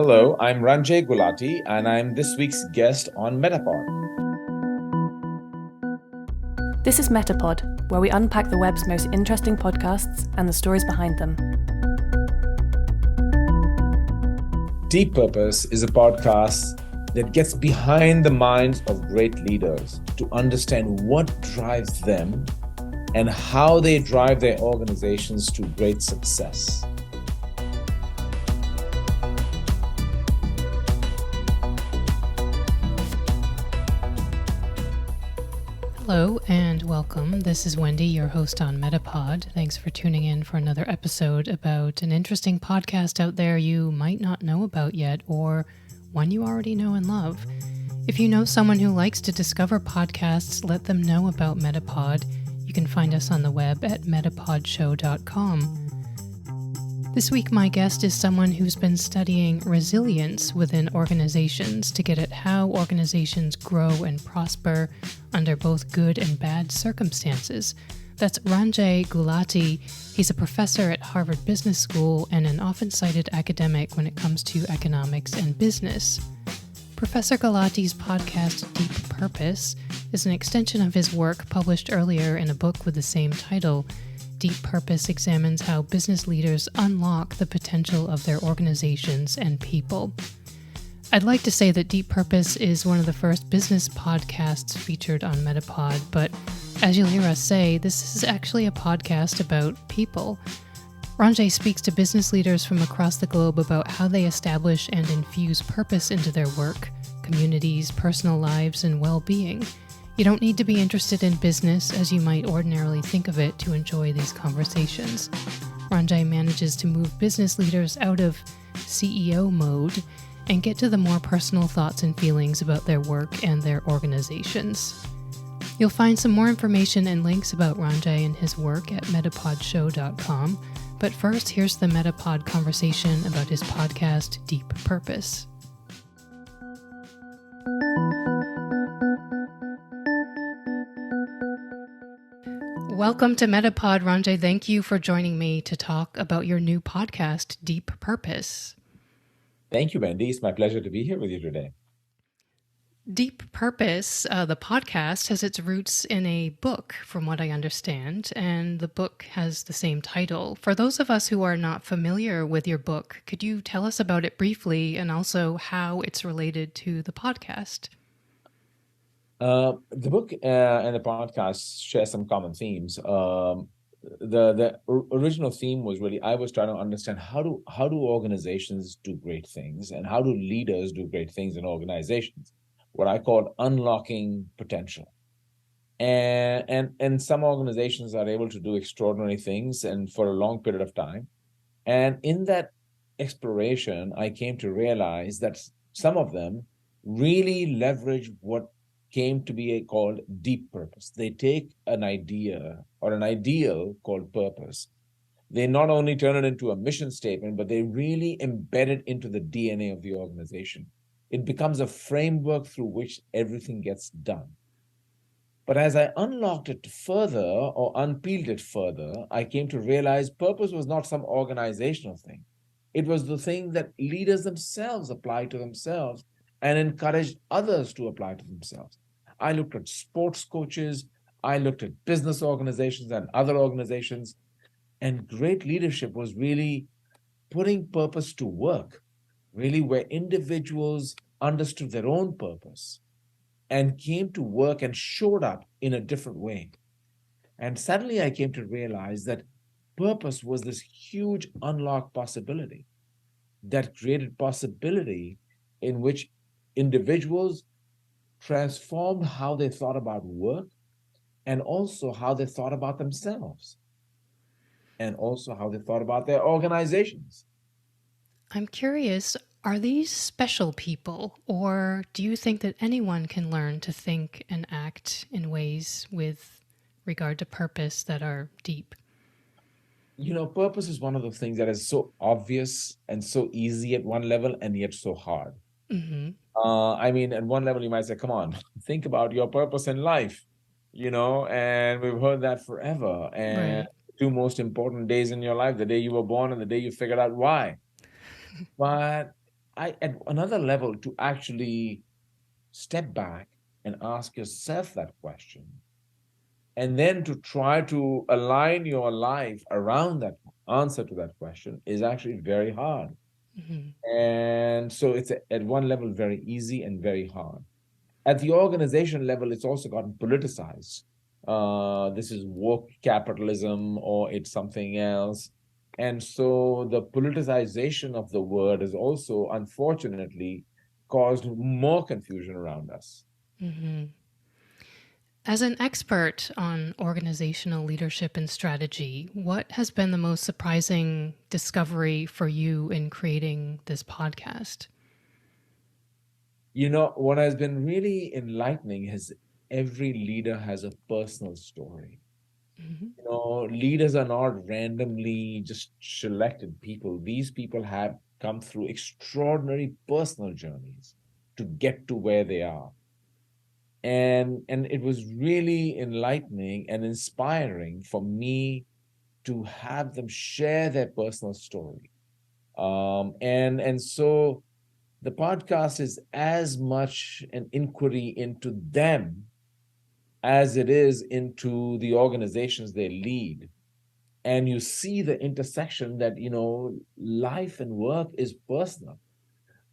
Hello, I'm Ranjay Gulati, and I'm this week's guest on MetaPod. This is MetaPod, where we unpack the web's most interesting podcasts and the stories behind them. Deep Purpose is a podcast that gets behind the minds of great leaders to understand what drives them and how they drive their organizations to great success. Hello and welcome. This is Wendy, your host on MetaPod. Thanks for tuning in for another episode about an interesting podcast out there you might not know about yet, or one you already know and love. If you know someone who likes to discover podcasts, let them know about MetaPod. You can find us on the web at metapodshow.com. This week, my guest is someone who's been studying resilience within organizations to get at how organizations grow and prosper under both good and bad circumstances. That's Ranjay Gulati. He's a professor at Harvard Business School and an often cited academic when it comes to economics and business. Professor Gulati's podcast, Deep Purpose, is an extension of his work published earlier in a book with the same title. Deep Purpose examines how business leaders unlock the potential of their organizations and people. I'd like to say that Deep Purpose is one of the first business podcasts featured on MetaPod, but as you'll hear us say, this is actually a podcast about people. Ranjay speaks to business leaders from across the globe about how they establish and infuse purpose into their work, communities, personal lives, and well-being. You don't need to be interested in business as you might ordinarily think of it to enjoy these conversations. Ranjay manages to move business leaders out of CEO mode and get to the more personal thoughts and feelings about their work and their organizations. You'll find some more information and links about Ranjay and his work at metapodshow.com, but first here's the MetaPod conversation about his podcast, Deep Purpose. Welcome to MetaPod, Ranjay. Thank you for joining me to talk about your new podcast, Deep Purpose. Thank you, Wendy. It's my pleasure to be here with you today. Deep Purpose, the podcast, has its roots in a book, from what I understand, and the book has the same title. For those of us who are not familiar with your book, could you tell us about it briefly and also how it's related to the podcast? The book and the podcast share some common themes. The original theme was really I was trying to understand how do organizations do great things and how do leaders do great things in organizations. What I call unlocking potential, and some organizations are able to do extraordinary things and for a long period of time. And in that exploration, I came to realize that some of them really leverage what came to be called deep purpose. They take an idea or an ideal called purpose. They not only turn it into a mission statement, but they really embed it into the DNA of the organization. It becomes a framework through which everything gets done. But as I unlocked it further or unpeeled it further, I came to realize purpose was not some organizational thing. It was the thing that leaders themselves applied to themselves and encouraged others to apply to themselves. I looked at sports coaches, I looked at business organizations and other organizations, and great leadership was really putting purpose to work, really where individuals understood their own purpose and came to work and showed up in a different way. And suddenly I came to realize that purpose was this huge unlocked possibility that created possibility in which individuals transformed how they thought about work and also how they thought about themselves and also how they thought about their organizations. I'm curious, are these special people, or do you think that anyone can learn to think and act in ways with regard to purpose that are deep? You know, purpose is one of the things that is so obvious and so easy at one level and yet so hard. Mm-hmm. I mean, at one level, you might say, come on, think about your purpose in life, and we've heard that forever. And Right. two most important days in your life, the day you were born and the day you figured out why. But at another level, to actually step back and ask yourself that question, and then to try to align your life around that answer to that question is actually very hard. Hmm. And so it's at one level very easy and very hard. At the organization level, it's also gotten politicized. This is woke capitalism or it's something else. And so the politicization of the word has also, unfortunately, caused more confusion around us. Hmm. As an expert on organizational leadership and strategy, what has been the most surprising discovery for you in creating this podcast? What has been really enlightening is every leader has a personal story. Hmm. Leaders are not randomly just selected people. These people have come through extraordinary personal journeys to get to where they are. And it was really enlightening and inspiring for me to have them share their personal story. And so the podcast is as much an inquiry into them as it is into the organizations they lead. And you see the intersection that life and work is personal.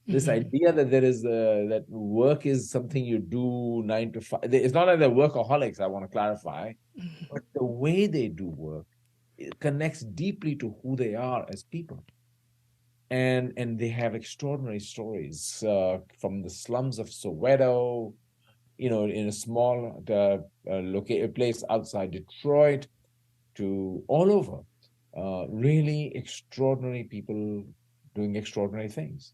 This Hmm. idea that that work is something you do 9 to 5. It's not like they're workaholics, I want to clarify, but the way they do work, it connects deeply to who they are as people. And they have extraordinary stories, from the slums of Soweto, in a small place outside Detroit, to all over. Really extraordinary people doing extraordinary things.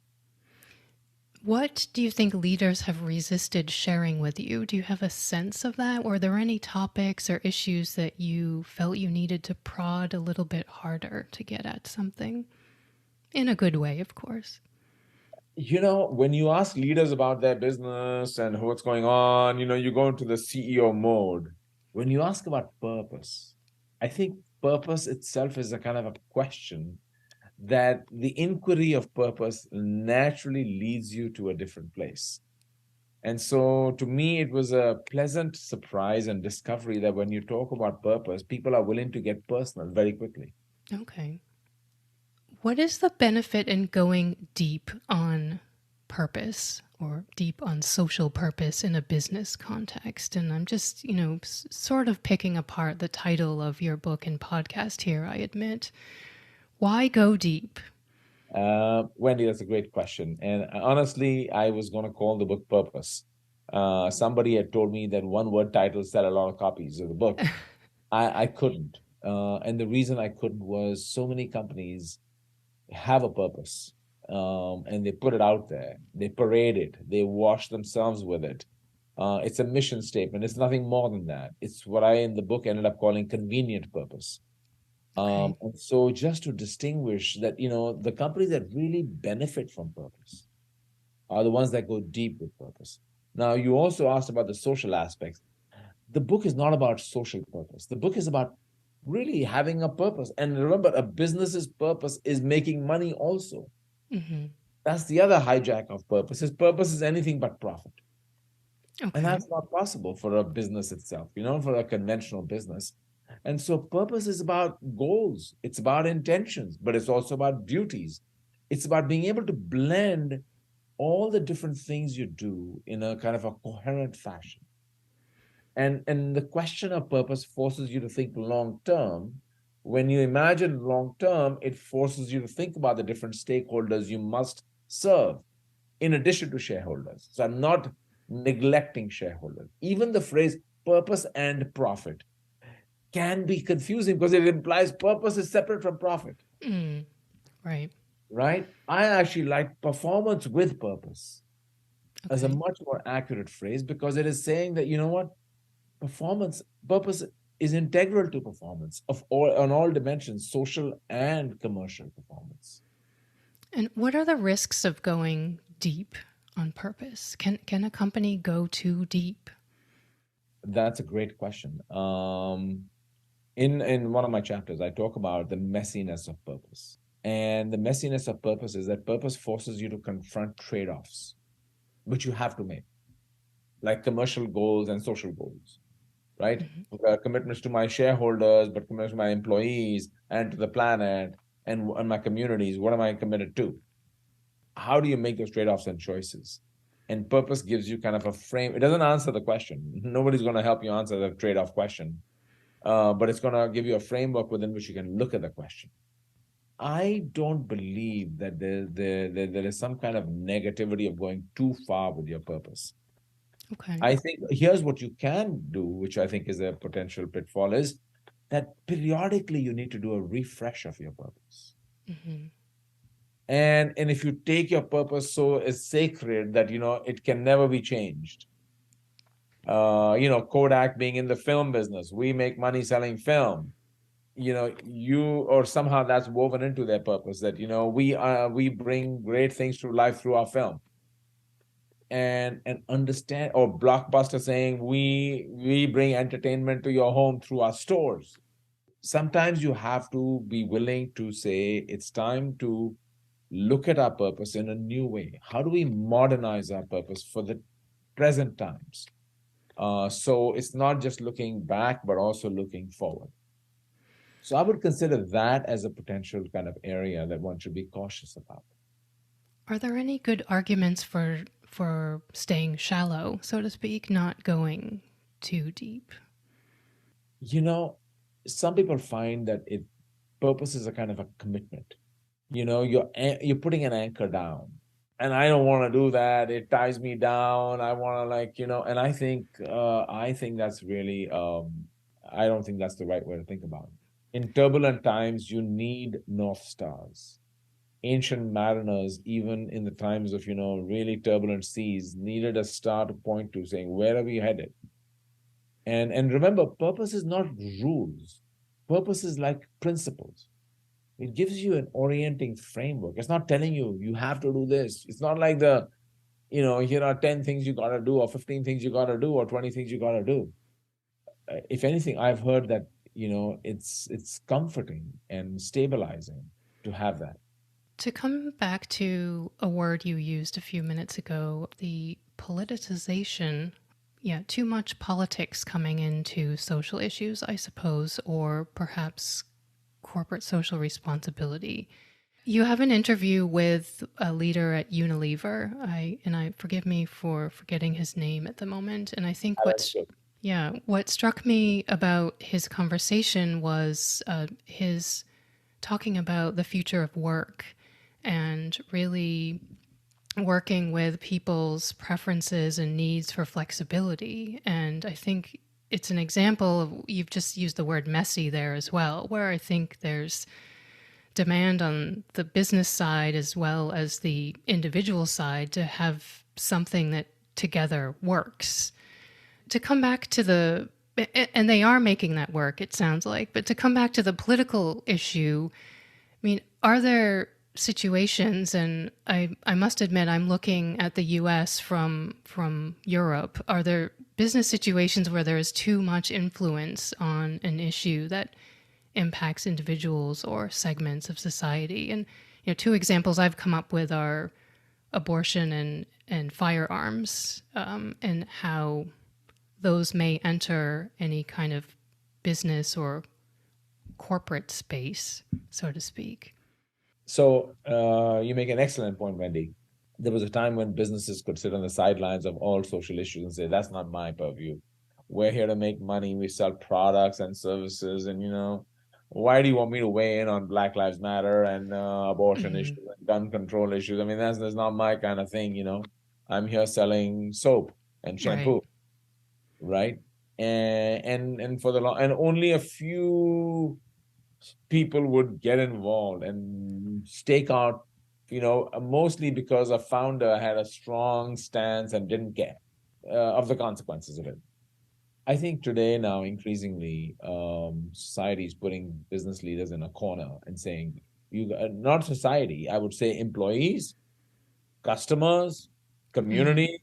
What do you think leaders have resisted sharing with you? Do you have a sense of that? Were there any topics or issues that you felt you needed to prod a little bit harder to get at something? In a good way, of course. When you ask leaders about their business and what's going on, you go into the CEO mode. When you ask about purpose, I think purpose itself is a kind of a question that the inquiry of purpose naturally leads you to a different place. And so to me, it was a pleasant surprise and discovery that when you talk about purpose, people are willing to get personal very quickly. Okay. What is the benefit in going deep on purpose or deep on social purpose in a business context? And I'm just, sort of picking apart the title of your book and podcast here, I admit. Why go deep? Wendy, that's a great question. And honestly, I was going to call the book Purpose. Somebody had told me that one word titles sell a lot of copies of the book. I couldn't. And the reason I couldn't was so many companies have a purpose, and they put it out there. They parade it. They wash themselves with it. It's a mission statement. It's nothing more than that. It's what I in the book ended up calling convenient purpose. Okay. And so just to distinguish that, the companies that really benefit from purpose are the ones that go deep with purpose. Now, you also asked about the social aspects. The book is not about social purpose. The book is about really having a purpose. And remember, a business's purpose is making money also. Mm-hmm. That's the other hijack of purpose. His purpose is anything but profit. And Okay. that's not possible for a business itself, for a conventional business. And so purpose is about goals, it's about intentions, but it's also about duties. It's about being able to blend all the different things you do in a kind of a coherent fashion. And the question of purpose forces you to think long term. When you imagine long term, it forces you to think about the different stakeholders you must serve in addition to shareholders. So I'm not neglecting shareholders. Even the phrase purpose and profit can be confusing because it implies purpose is separate from profit, Mm. Right. right? I actually like performance with purpose as a Okay. much more accurate phrase because it is saying that, purpose is integral to performance on all dimensions, social and commercial performance. And what are the risks of going deep on purpose? Can a company go too deep? That's a great question. In one of my chapters, I talk about the messiness of purpose. And the messiness of purpose is that purpose forces you to confront trade-offs, which you have to make, like commercial goals and social goals, right? Commitments to my shareholders, but commitments to my employees and to the planet and my communities. What am I committed to? How do you make those trade-offs and choices? And purpose gives you kind of a frame. It doesn't answer the question. Nobody's going to help you answer the trade-off question, but it's going to give you a framework within which you can look at the question. I don't believe that there is some kind of negativity of going too far with your purpose. Okay. I think here's what you can do, which I think is a potential pitfall, is that periodically you need to do a refresh of your purpose. And if you take your purpose so as sacred that, it can never be changed. Kodak being in the film business, we make money selling film. Or somehow that's woven into their purpose that, we bring great things to life through our film. And understand, or Blockbuster saying we bring entertainment to your home through our stores. Sometimes you have to be willing to say it's time to look at our purpose in a new way. How do we modernize our purpose for the present times? So it's not just looking back, but also looking forward. So I would consider that as a potential kind of area that one should be cautious about. Are there any good arguments for staying shallow, so to speak, not going too deep? Some people find that purpose is a kind of a commitment. You're putting an anchor down, and I don't want to do that. It ties me down. I want to and I think that's really I don't think that's the right way to think about it. In turbulent times, you need North Stars. Ancient mariners, even in the times of really turbulent seas, needed a star to point to, saying, where are we headed? And remember, purpose is not rules. Purpose is like principles. It gives you an orienting framework. It's not telling you you have to do this. It's not like here are 10 things you got to do, or 15 things you got to do, or 20 things you got to do. If anything, I've heard that, it's comforting and stabilizing to have that. To come back to a word you used a few minutes ago, the politicization, too much politics coming into social issues, I suppose, or perhaps corporate social responsibility. You have an interview with a leader at Unilever, I forgive me for forgetting his name at the moment, and I think what struck me about his conversation was his talking about the future of work and really working with people's preferences and needs for flexibility. And I think it's an example of, you've just used the word messy there as well, where I think there's demand on the business side as well as the individual side to have something that together works. To come back to and they are making that work, it sounds like, but to come back to the political issue, I mean, are there situations, and I must admit I'm looking at the US from Europe, are there business situations where there is too much influence on an issue that impacts individuals or segments of society? And two examples I've come up with are abortion and firearms, and how those may enter any kind of business or corporate space, so to speak. So you make an excellent point, Wendy. There was a time when businesses could sit on the sidelines of all social issues and say, that's not my purview. We're here to make money. We sell products and services. And, why do you want me to weigh in on Black Lives Matter and abortion issues and gun control issues? I mean, that's not my kind of thing, I'm here selling soap and shampoo, right? And for the long, and only a few people would get involved and stake out, mostly because a founder had a strong stance and didn't care of the consequences of it. I think today now, increasingly, society is putting business leaders in a corner and saying, not society, I would say employees, customers, communities.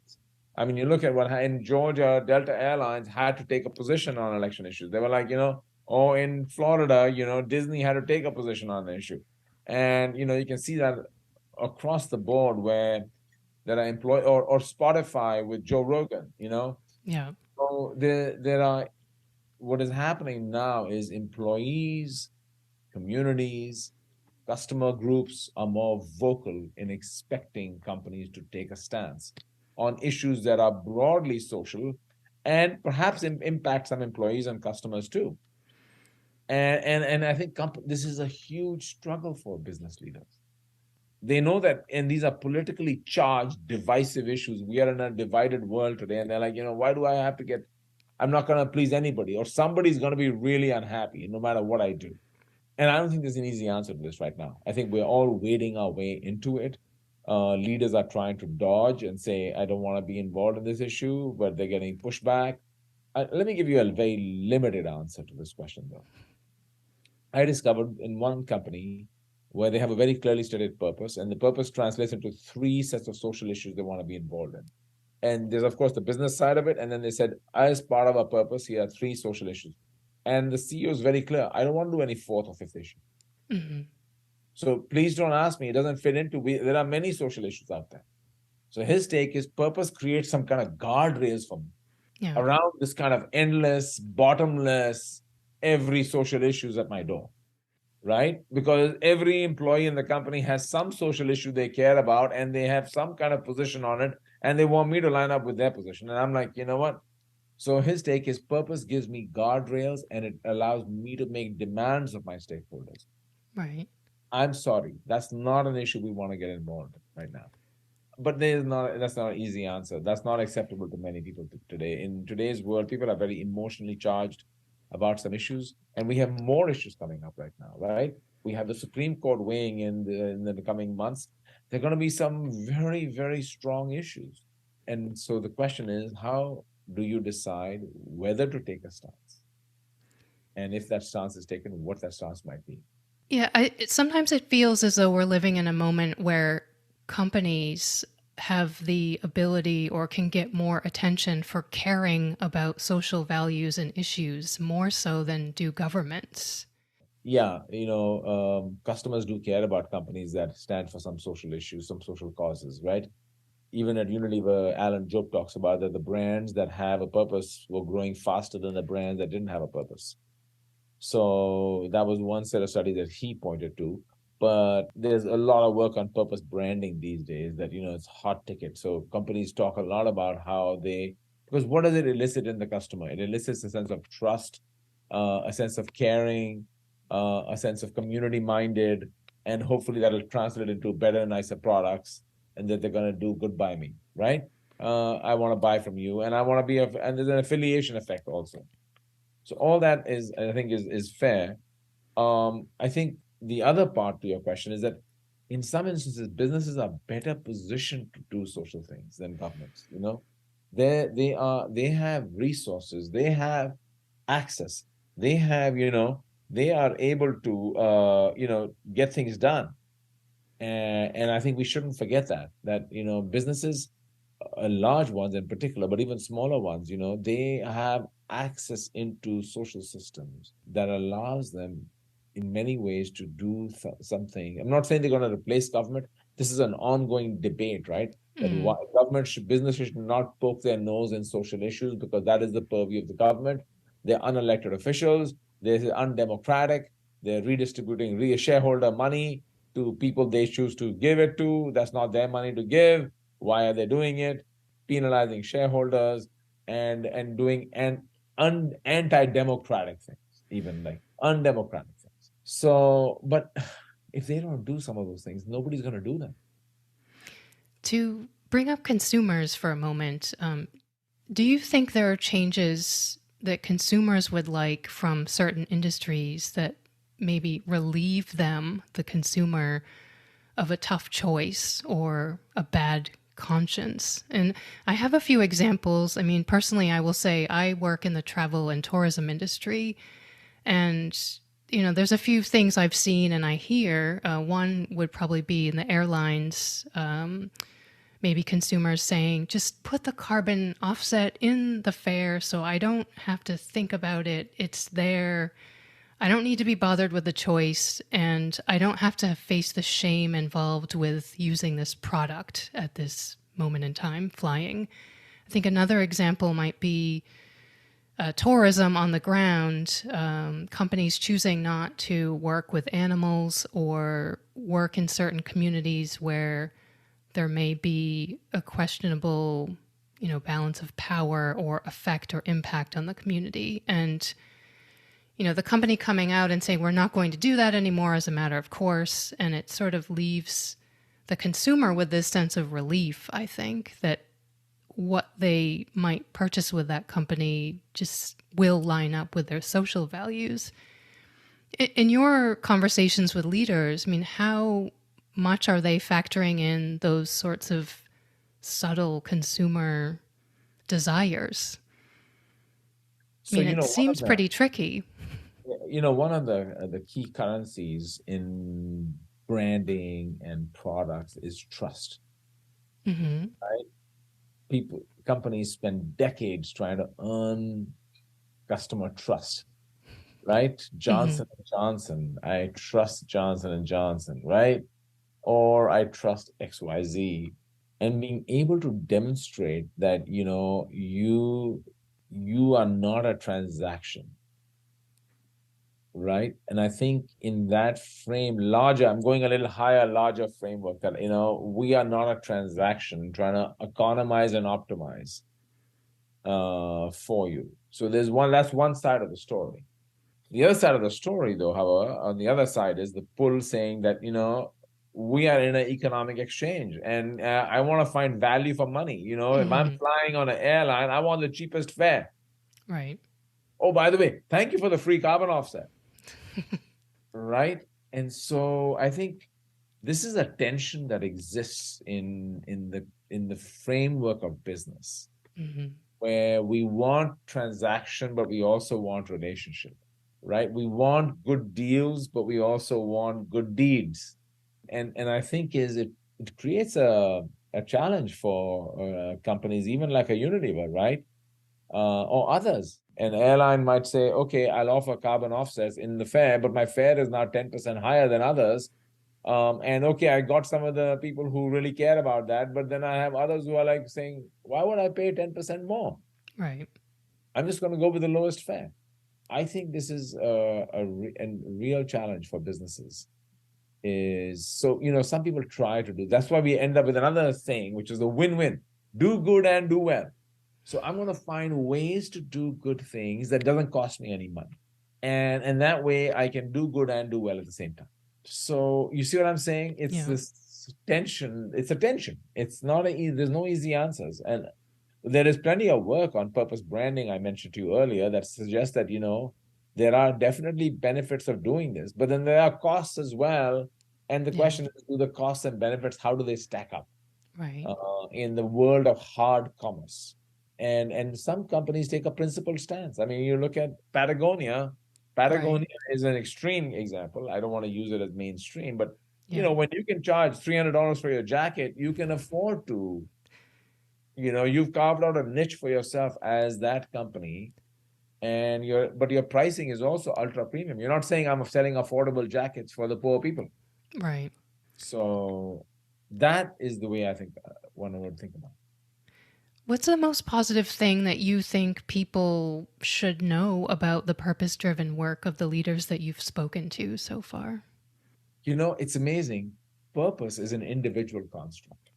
I mean, you look at what in Georgia, Delta Airlines had to take a position on election issues. They were like, or in Florida, Disney had to take a position on the issue. And you can see that across the board where that are employed, or Spotify with Joe Rogan, Yeah. So there are, what is happening now is employees, communities, customer groups are more vocal in expecting companies to take a stance on issues that are broadly social and perhaps impact some employees and customers too. And I think this is a huge struggle for business leaders. They know that, and these are politically charged, divisive issues. We are in a divided world today, and they're like, why do I have to get? I'm not going to please anybody, or somebody's going to be really unhappy no matter what I do. And I don't think there's an easy answer to this right now. I think we're all wading our way into it. Leaders are trying to dodge and say, I don't want to be involved in this issue, but they're getting pushback. Let me give you a very limited answer to this question, though. I discovered in one company where they have a very clearly stated purpose, and the purpose translates into 3 sets of social issues they want to be involved in. And there's, of course, the business side of it. And then they said, as part of our purpose, here are 3 social issues. And the CEO is very clear. I don't want to do any 4th or 5th issue. Mm-hmm. So please don't ask me. It doesn't fit into, there are many social issues out there. So his take is purpose creates some kind of guardrails for me around this kind of endless, bottomless, every social issues at my door, right? Because every employee in the company has some social issue they care about, and they have some kind of position on it, and they want me to line up with their position. And I'm like, you know what? So his take is purpose gives me guardrails, and it allows me to make demands of my stakeholders. Right. I'm sorry, that's not an issue we want to get involved in right now. But that's not an easy answer. That's not acceptable to many people today. In today's world, people are very emotionally charged about some issues, and we have more issues coming up right now, right? We have the Supreme Court weighing in the coming months. There are going to be some very, very strong issues. And so the question is, how do you decide whether to take a stance? And if that stance is taken, what that stance might be. Yeah, sometimes it feels as though we're living in a moment where companies have the ability or can get more attention for caring about social values and issues more so than do governments. Yeah, customers do care about companies that stand for some social issues, some social causes, right? Even at Unilever, Alan Job talks about that the brands that have a purpose were growing faster than the brands that didn't have a purpose. So that was one set of studies that he pointed to. But there's a lot of work on purpose branding these days that, it's hot ticket. So companies talk a lot about how because what does it elicit in the customer? It elicits a sense of trust, a sense of caring, a sense of community minded, and hopefully that'll translate into better, nicer products, and that they're going to do good by me, right? I want to buy from you, and I want to be, and there's an affiliation effect also. So all that is, I think, is fair. I think the other part to your question is that in some instances, businesses are better positioned to do social things than governments. They have resources, they have access, they have, they are able to get things done. And I think we shouldn't forget that businesses, large ones in particular, but even smaller ones, they have access into social systems that allows them in many ways to do something. I'm not saying they're going to replace government. This is an ongoing debate, right? That businesses should not poke their nose in social issues because that is the purview of the government. They're unelected officials. They're undemocratic. They're redistributing shareholder money to people they choose to give it to. That's not their money to give. Why are they doing it? Penalizing shareholders and doing anti-democratic things, even like undemocratic things. So, but if they don't do some of those things, nobody's going to do them. To bring up consumers for a moment, do you think there are changes that consumers would like from certain industries that maybe relieve them, the consumer, of a tough choice or a bad conscience? And I have a few examples. I mean, personally, I will say I work in the travel and tourism industry, and there's a few things I've seen and I hear. One would probably be in the airlines, maybe consumers saying, just put the carbon offset in the fare so I don't have to think about it. It's there. I don't need to be bothered with the choice, and I don't have to face the shame involved with using this product at this moment in time, flying. I think another example might be tourism on the ground, companies choosing not to work with animals or work in certain communities where there may be a questionable, balance of power or effect or impact on the community. And, the company coming out and saying, we're not going to do that anymore as a matter of course. And it sort of leaves the consumer with this sense of relief, I think, that what they might purchase with that company just will line up with their social values. In your conversations with leaders, I mean, how much are they factoring in those sorts of subtle consumer desires? I mean, it seems pretty tricky. One of the key currencies in branding and products is trust. Mm-hmm. Right? Companies spend decades trying to earn customer trust, right? Johnson and Johnson, I trust Johnson and Johnson, right? Or I trust XYZ. And being able to demonstrate that, you are not a transaction, right? And I think in that frame, I'm going a little higher, larger framework that, we are not a transaction trying to economize and optimize for you. So that's one side of the story. The other side of the story, though, however, on the other side is the pull saying that, we are in an economic exchange and I want to find value for money. If I'm flying on an airline, I want the cheapest fare. Right. Oh, by the way, thank you for the free carbon offset. Right. And so I think this is a tension that exists in the framework of business, where we want transaction, but we also want relationship, right? We want good deals, but we also want good deeds. And I think it creates a challenge for companies, even like a Unilever, right? Or others. An airline might say, okay, I'll offer carbon offsets in the fare, but my fare is now 10% higher than others. And okay, I got some of the people who really care about that, but then I have others who are like saying, why would I pay 10% more? Right. I'm just going to go with the lowest fare. I think this is a real challenge for businesses. Some people try to do. That's why we end up with another thing, which is the win-win. Do good and do well. So I'm going to find ways to do good things that doesn't cost me any money. And that way I can do good and do well at the same time. So you see what I'm saying? It's this tension. It's a tension. It's not there's no easy answers. And there is plenty of work on purpose branding I mentioned to you earlier that suggests that, there are definitely benefits of doing this, but then there are costs as well. And the question is, do the costs and benefits, how do they stack up? Right. In the world of hard commerce? And some companies take a principled stance. I mean, you look at Patagonia. Patagonia is an extreme example. I don't want to use it as mainstream, but when you can charge $300 for your jacket, you can afford to, you've carved out a niche for yourself as that company, and but your pricing is also ultra premium. You're not saying I'm selling affordable jackets for the poor people. Right. So that is the way I think one would think about it. What's the most positive thing that you think people should know about the purpose-driven work of the leaders that you've spoken to so far? It's amazing. Purpose is an individual construct.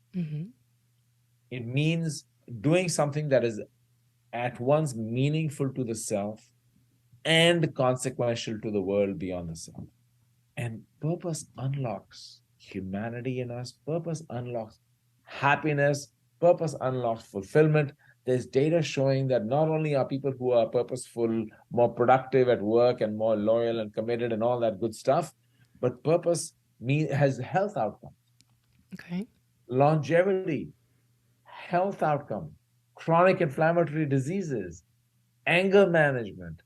It means doing something that is at once meaningful to the self and consequential to the world beyond the self. And purpose unlocks humanity in us. Purpose unlocks happiness. Purpose unlocks fulfillment. There's data showing that not only are people who are purposeful more productive at work and more loyal and committed and all that good stuff, but purpose has health outcomes. Okay. Longevity, health outcome, chronic inflammatory diseases, anger management,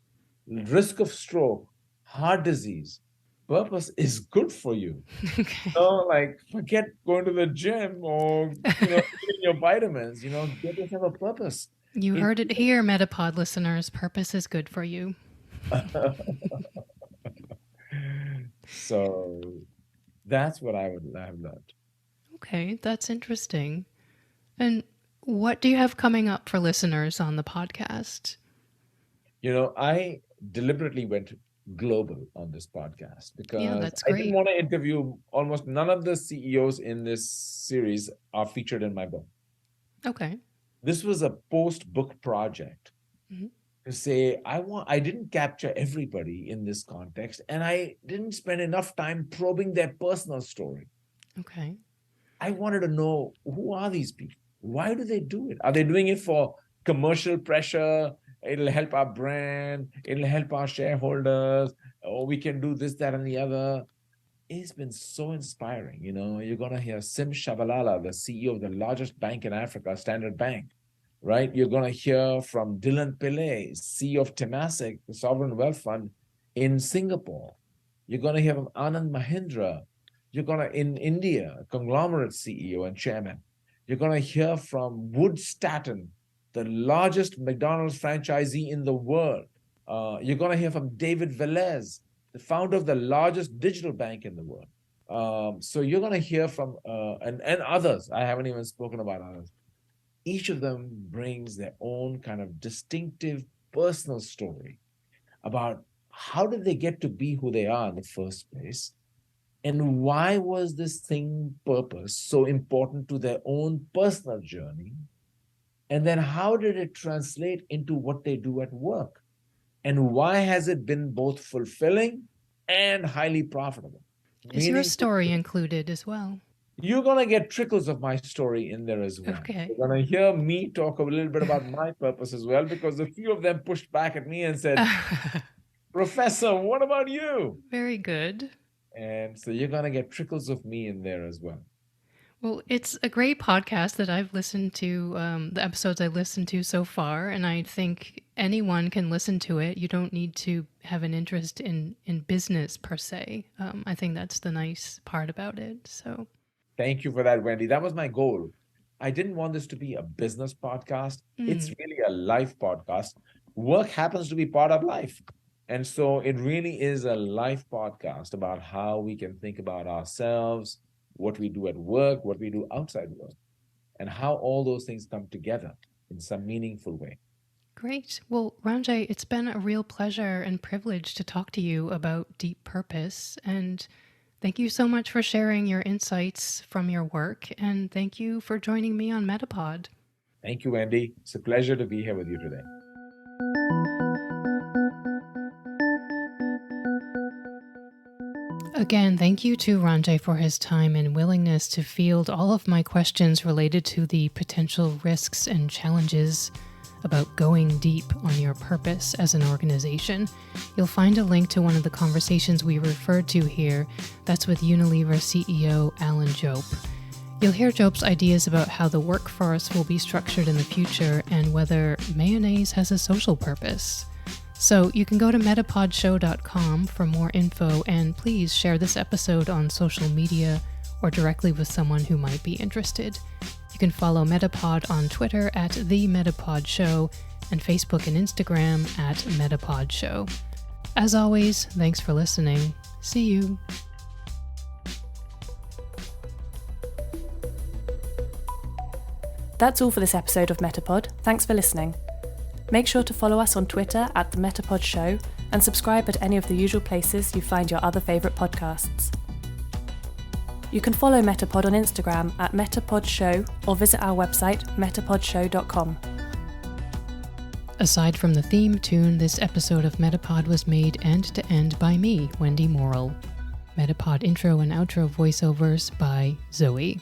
risk of stroke, heart disease. Purpose is good for you. Okay. Forget going to the gym or eating your vitamins. Get yourself a purpose. You heard it here, MetaPod listeners. Purpose is good for you. So that's what I would have learned. Okay, that's interesting. And what do you have coming up for listeners on the podcast? I deliberately went global on this podcast Yeah, because that's I didn't great. want to interview almost none of the CEOs in this series are featured in my book. Okay. This was a post-book project Mhm. to say I didn't capture everybody in this context, and I didn't spend enough time probing their personal story. Okay. I wanted to know, who are these people? Why do they do it? Are they doing it for commercial pressure? It'll help our brand, it'll help our shareholders, or we can do this, that, and the other. It's been so inspiring. You're going to hear Sim Shabalala, the CEO of the largest bank in Africa, Standard Bank, right? You're going to hear from Dylan Pillay, CEO of Temasek, the sovereign wealth fund in Singapore. You're going to hear from Anand Mahindra. You're going to, in India, conglomerate CEO and chairman. You're going to hear from Wood Staton, the largest McDonald's franchisee in the world. You're going to hear from David Velez, the founder of the largest digital bank in the world. So you're going to hear from, and others. I haven't even spoken about others. Each of them brings their own kind of distinctive personal story about how did they get to be who they are in the first place, and why was this thing, purpose, so important to their own personal journey, and then how did it translate into what they do at work, and why has it been both fulfilling and highly profitable? Is your Meaningful. story included as well? You're going to get trickles of my story in there as well. Okay. You're going to hear me talk a little bit about my purpose as well, because a few of them pushed back at me and said, Professor, what about you? Very good. And so you're going to get trickles of me in there as well. Well, it's a great podcast that I've listened to, the episodes I listened to so far, and I think anyone can listen to it. You don't need to have an interest in business per se. I think that's the nice part about it. So Thank you for that, Wendy. That was my goal. I didn't want this to be a business podcast. It's really a life podcast. Work happens to be part of life. And so it really is a life podcast about how we can think about ourselves, what we do at work, what we do outside work, and how all those things come together in some meaningful way. Great. Well, Ranjay, it's been a real pleasure and privilege to talk to you about deep purpose. And thank you so much for sharing your insights from your work. And thank you for joining me on MetaPod. Thank you, Wendy. It's a pleasure to be here with you today. Again, thank you to Ranjay for his time and willingness to field all of my questions related to the potential risks and challenges about going deep on your purpose as an organization. You'll find a link to one of the conversations we referred to here. That's with Unilever CEO Alan Jope. You'll hear Jope's ideas about how the workforce will be structured in the future and whether mayonnaise has a social purpose. So you can go to metapodshow.com for more info, and please share this episode on social media or directly with someone who might be interested. You can follow MetaPod on Twitter at The MetaPod Show and Facebook and Instagram at MetaPod Show. As always, thanks for listening. See you. That's all for this episode of MetaPod. Thanks for listening. Make sure to follow us on Twitter at The MetaPod Show and subscribe at any of the usual places you find your other favourite podcasts. You can follow MetaPod on Instagram at MetaPod Show or visit our website metapodshow.com. Aside from the theme tune, this episode of MetaPod was made end-to-end by me, Wendy Morrill. MetaPod intro and outro voiceovers by Zoe.